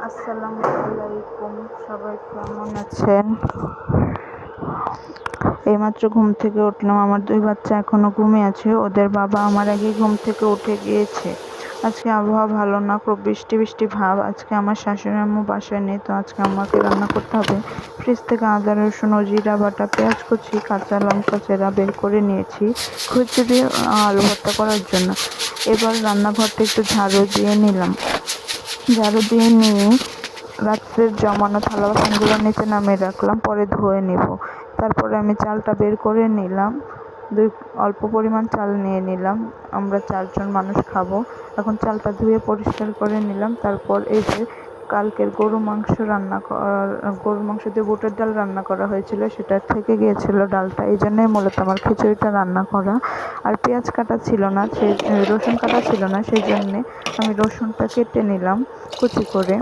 আসসালামু আলাইকুম, সবাই কেমন আছেন? এইমাত্র ঘুম থেকে উঠলাম। আমার দুই বাচ্চা এখনো ঘুমিয়ে আছে। ওদের বাবা আমার আগেই ঘুম থেকে উঠে গিয়েছে। আজকে আবহাওয়া ভালো না, খুব বৃষ্টি বৃষ্টি ভাব। আজকে আমার শাশুড়ি আম্মু বাসায় নেই, তো আজকে আমাকে রান্না করতে হবে। ফ্রিজ থেকে আদা রসুন ও জিরা বাটা, পেঁয়াজ কুচি, কাঁচা লঙ্কা চেরা বের করে নিয়েছি খিচুড়ি আলু ভর্তা করার জন্য। এবার রান্নাঘরটা একটু ঝাড়ু দিয়ে নিলাম। ঝাড়ু দিয়ে নিয়ে রাত্রের জমানো থালা বাসনগুলো নিচে নামিয়ে রাখলাম, পরে ধুয়ে নিব। তারপরে আমি চালটা বের করে নিলাম। অল্প পরিমাণ চাল নিয়ে নিলাম, আমরা 4 জন মানুষ খাবো। এখন চালটা ধুয়ে পরিষ্কার করে নিলাম। তারপর এই যে কালকের গরুর মাংস দিয়ে বুটের ডাল রান্না করা হয়েছিল, সেটা থেকে গিয়েছিল ডালটা, এই জন্যই মূলত আমার খিচুড়িটা রান্না করা। আর পেঁয়াজ কাটা ছিল না, সেই রসুন কাটা ছিল না, সেই জন্যে আমি রসুনটা কেটে নিলাম কুচি করে।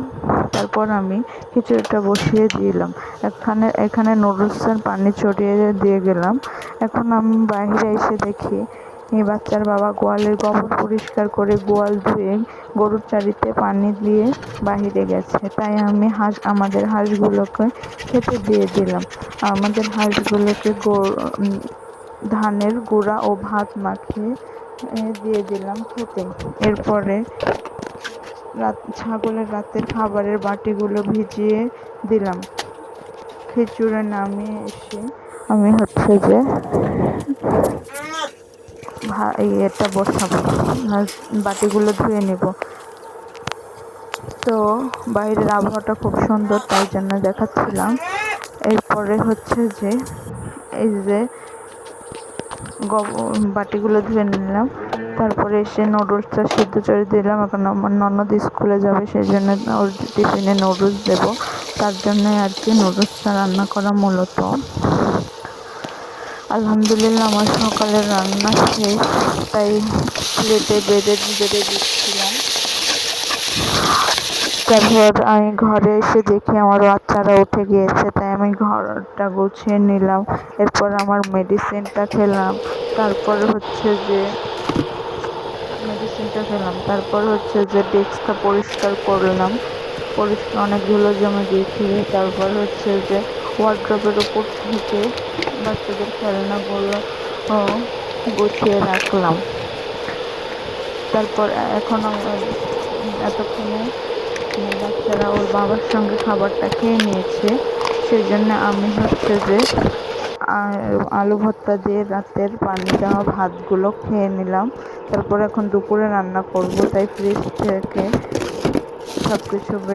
তারপর আমি খিচুড়িটা বসিয়ে দিলাম। এখানে নুডলসের পানি ছড়িয়ে দিয়ে গেলাম। এখন আমি বাইরে এসে দেখি বাচ্চার বাবা গোয়ালের গোবর পরিষ্কার করে গোয়াল ধুয়ে গরুর চারিতে পানি দিয়ে বাহিরে গেছে। তাই আমি আমাদের হাঁসগুলোকে খেতে দিয়ে দিলাম। আমাদের হাঁসগুলোকে ধানের গুঁড়া ও ভাত মাখিয়ে দিয়ে দিলাম খেতে। এরপরে ছাগলের রাতের খাবারের বাটিগুলো ভিজিয়ে দিলাম। খিচুড়ি নামিয়ে এসে আমি যে এটা বসাবো, বাটিগুলো ধুয়ে নেব। তো বাইরের আবহাওয়াটা খুব সুন্দর, তাই জন্য দেখাচ্ছিলাম। এরপরে যে এই যে বাটিগুলো ধুয়ে নিলাম। তারপরে এসে নুডলসটা সিদ্ধ করে দিলাম। এখন আমার ননদ স্কুলে যাবে, সেই জন্য ওর টিফিনে নুডলস দেবো, তার জন্য আর কি নুডলসটা রান্না করা মূলত। আলহামদুলিল্লাহ আমার সকালের রান্না শেষ, তাই প্লেটে বেড়ে দিচ্ছিলাম। তারপর আমি ঘরে এসে দেখি আমার বাচ্চারা উঠে গিয়েছে, তাই আমি ঘরটা গুছিয়ে নিলাম। এরপর আমার মেডিসিনটা খেলাম। তারপর যে ডেস্কটা পরিষ্কার করলাম, অনেক ধুলো জমে গিয়েছিল। তারপর যে ওয়ার্ড্রপের উপর থেকে বাচ্চাদের খেলনাগুলো গুছিয়ে রাখলাম। তারপর এতক্ষণে বাচ্চারা ওর বাবার সঙ্গে খাবারটা খেয়ে নিয়েছে, সেই জন্য আমি যে আলু ভর্তা দিয়ে রাতের পানি দেওয়া ভাতগুলো খেয়ে নিলাম। তারপর এখন দুপুরে রান্না করব, তাই ফ্রিজ থেকে সব কিছু